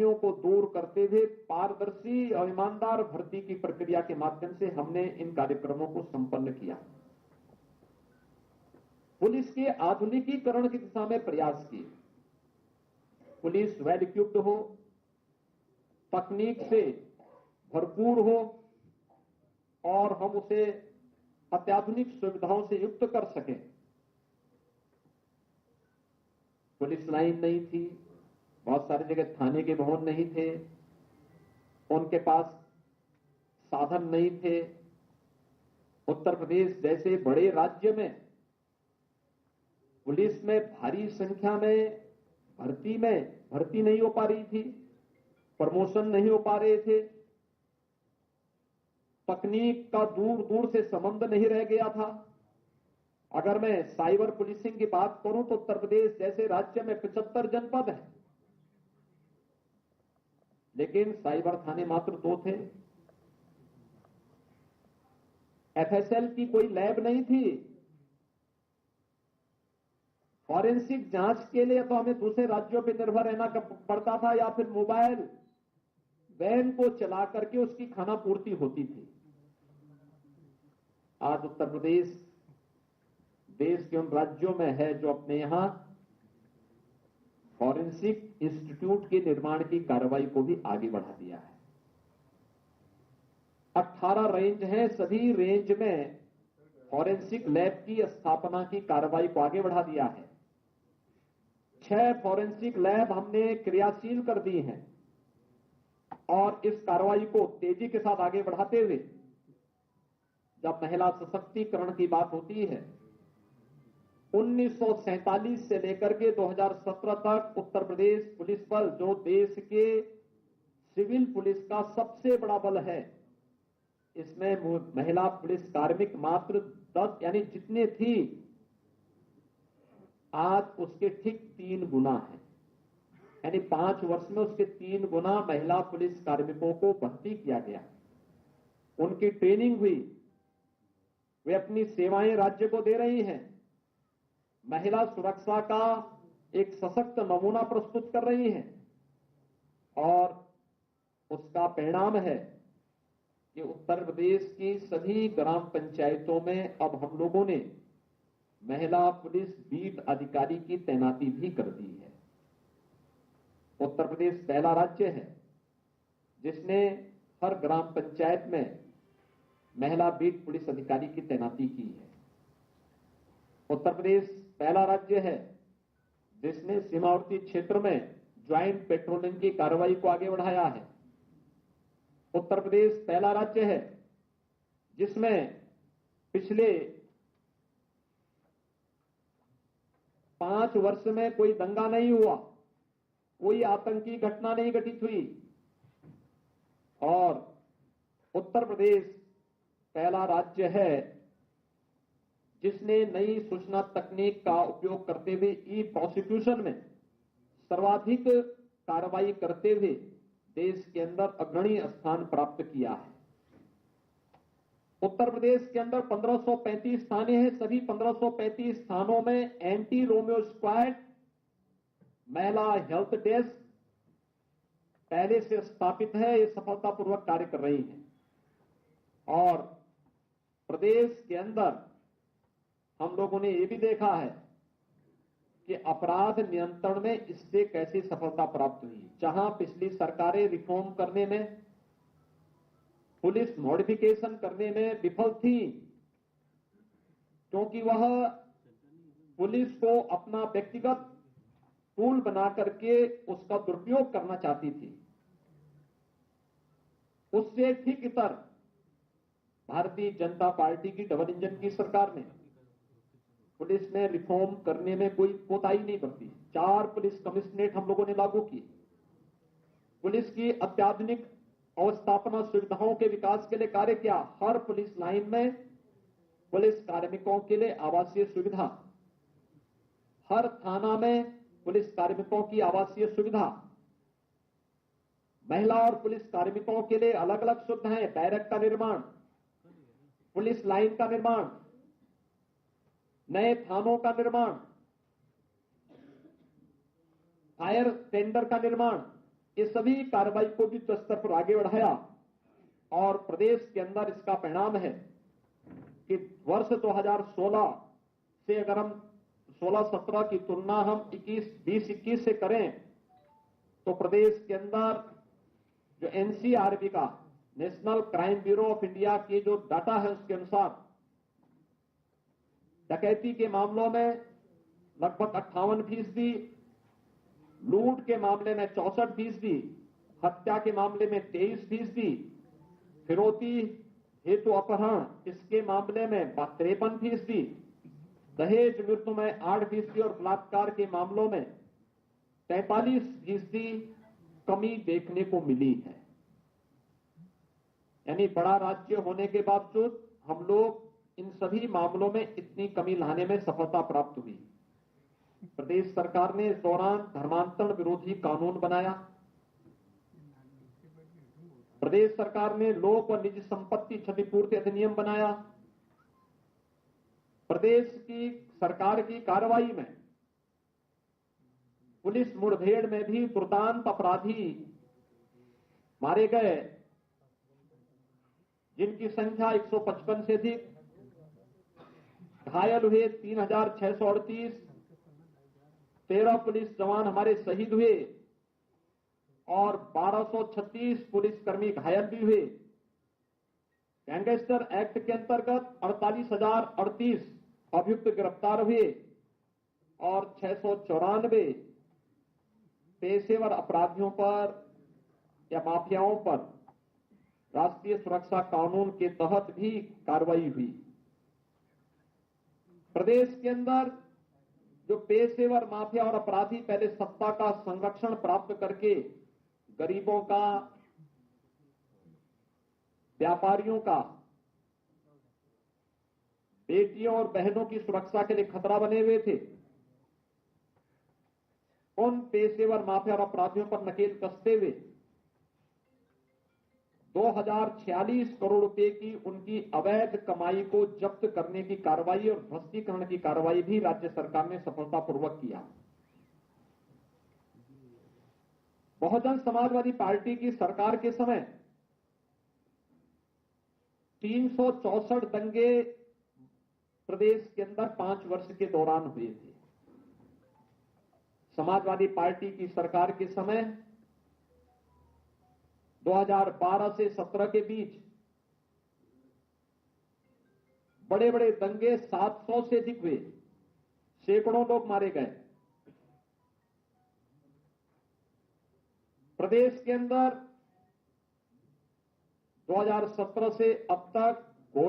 को दूर करते हुए पारदर्शी और ईमानदार भर्ती की प्रक्रिया के माध्यम से हमने इन कार्यक्रमों को संपन्न किया। पुलिस के आधुनिकीकरण की दिशा में प्रयास किए। पुलिस वेल इक्विप्ड हो, तकनीक से भरपूर हो और हम उसे अत्याधुनिक सुविधाओं से युक्त कर सकें। पुलिस लाइन नहीं थी, बहुत सारी जगह थाने के भवन नहीं थे, उनके पास साधन नहीं थे। उत्तर प्रदेश जैसे बड़े राज्य में पुलिस में भारी संख्या में भर्ती नहीं हो पा रही थी, प्रमोशन नहीं हो पा रहे थे, तकनीक का दूर दूर से संबंध नहीं रह गया था। अगर मैं साइबर पुलिसिंग की बात करूं तो उत्तर प्रदेश जैसे राज्य में 75 जनपद हैं, लेकिन साइबर थाने मात्र 2 थे। एफएसएल की कोई लैब नहीं थी। फॉरेंसिक जांच के लिए तो हमें दूसरे राज्यों पर निर्भर रहना पड़ता था या फिर मोबाइल वैन को चला करके उसकी खानापूर्ति होती थी। आज उत्तर प्रदेश देश के उन राज्यों में है जो अपने यहां फॉरेंसिक इंस्टीट्यूट के निर्माण की कार्रवाई को भी आगे बढ़ा दिया है। 18 रेंज हैं, सभी रेंज में फॉरेंसिक लैब की स्थापना की कार्रवाई को आगे बढ़ा दिया है। 6 फॉरेंसिक लैब हमने क्रियाशील कर दी हैं और इस कार्रवाई को तेजी के साथ आगे बढ़ाते हुए जब महिला सशक्तिकरण की बात होती है, 1947 से लेकर के 2017 तक उत्तर प्रदेश पुलिस बल जो देश के सिविल पुलिस का सबसे बड़ा बल है, इसमें महिला पुलिस कार्मिक मात्र 10 यानी जितने थी आज उसके ठीक 3 गुना है। यानी 5 वर्ष में उसके 3 गुना महिला पुलिस कार्मिकों को भर्ती किया गया, उनकी ट्रेनिंग हुई, वे अपनी सेवाएं राज्य को दे रही हैं, महिला सुरक्षा का एक सशक्त नमूना प्रस्तुत कर रही हैं और उसका परिणाम है कि उत्तर प्रदेश की सभी ग्राम पंचायतों में अब हम लोगों ने महिला पुलिस बीट अधिकारी की तैनाती भी कर दी है। उत्तर प्रदेश पहला राज्य है जिसने हर ग्राम पंचायत में महिला बीट पुलिस अधिकारी की तैनाती की है। उत्तर प्रदेश पहला राज्य है जिसने सीमावर्ती क्षेत्र में ज्वाइंट पेट्रोलिंग की कार्रवाई को आगे बढ़ाया है। उत्तर प्रदेश पहला राज्य है जिसमें पिछले 5 वर्ष में कोई दंगा नहीं हुआ, कोई आतंकी घटना नहीं घटित हुई और उत्तर प्रदेश पहला राज्य है जिसने नई सूचना तकनीक का उपयोग करते हुए ई प्रोसिक्यूशन में सर्वाधिक कार्रवाई करते हुए देश के अंदर अग्रणी स्थान प्राप्त किया है। उत्तर प्रदेश के अंदर 1535 थाने हैं, सभी 1535 थानों में एंटी रोमियो स्क्वाड, महिला हेल्थ डेस्क पहले से स्थापित है, ये सफलतापूर्वक कार्य कर रही हैं और प्रदेश के अंदर हम लोगों ने ये भी देखा है कि अपराध नियंत्रण में इससे कैसी सफलता प्राप्त हुई। जहां पिछली सरकारें रिफॉर्म करने में, पुलिस मॉडिफिकेशन करने में विफल थी क्योंकि वह पुलिस को अपना व्यक्तिगत टूल बना करके उसका दुरुपयोग करना चाहती थी, उससे ठीक इतर भारतीय जनता पार्टी की डबल इंजन की सरकार ने पुलिस में रिफॉर्म करने में कोई कोताही नहीं बरती। 4 पुलिस कमिश्नरेट हम लोगों ने लागू किए। पुलिस की अत्याधुनिक अवस्थापना सुविधाओं के विकास के लिए कार्य किया। हर पुलिस लाइन में पुलिस कार्मिकों के लिए आवासीय सुविधा, हर थाना में पुलिस कार्मिकों की आवासीय सुविधा, महिला और पुलिस कार्मिकों के लिए अलग अलग सुविधाएं, बैरक का निर्माण, पुलिस लाइन का निर्माण, नए थानों का निर्माण, फायर टेंडर का निर्माण, ये सभी कार्रवाई को भी युद्ध स्तर पर आगे बढ़ाया और प्रदेश के अंदर इसका परिणाम है कि वर्ष 2016 से अगर हम 16-17 की तुलना हम 20-21 से करें तो प्रदेश के अंदर जो एनसीआरबी का national crime bureau of India के जो डाटा है उसके अनुसार डकैती के मामलों में लगभग 58%, लूट के मामले में 64%, हत्या के मामले में 23%, फिरौती हेतु अपहरण इसके मामले में 53%, दहेज मृत्यु में 8% और बलात्कार के मामलों में 43% कमी देखने को मिली है। यानी बड़ा राज्य होने के बावजूद हम लोग इन सभी मामलों में इतनी कमी लाने में सफलता प्राप्त हुई। प्रदेश सरकार ने इस दौरान धर्मांतरण विरोधी कानून बनाया। प्रदेश सरकार ने लोक व निजी संपत्ति क्षतिपूर्ति अधिनियम बनाया। प्रदेश की सरकार की कार्रवाई में पुलिस मुठभेड़ में भी दुर्दांत अपराधी मारे गए, जिनकी संख्या 155 से अधिक, घायल हुए 3638, 13 पुलिस जवान हमारे शहीद हुए और 1236 पुलिसकर्मी घायल भी हुए। गैंगस्टर एक्ट के अंतर्गत 48,038 अभियुक्त गिरफ्तार हुए और 694 पेशेवर अपराधियों पर या माफियाओं पर राष्ट्रीय सुरक्षा कानून के तहत भी कार्रवाई हुई। प्रदेश के अंदर जो पेशेवर माफिया और अपराधी पहले सत्ता का संरक्षण प्राप्त करके गरीबों का, व्यापारियों का, बेटियों और बहनों की सुरक्षा के लिए खतरा बने हुए थे, उन पेशेवर माफिया और अपराधियों पर नकेल कसते हुए 2046 करोड़ रुपए की उनकी अवैध कमाई को जब्त करने की कार्रवाई और भ्रष्टीकरण की कार्रवाई भी राज्य सरकार ने सफलतापूर्वक किया। बहुजन समाजवादी पार्टी की सरकार के समय 364 दंगे प्रदेश के अंदर 5 वर्ष के दौरान हुए थे। समाजवादी पार्टी की सरकार के समय 2012 से 17 के बीच बड़े बड़े दंगे 700 से अधिक हुए, सैकड़ों लोग मारे गए। प्रदेश के अंदर 2017 से अब तक कोई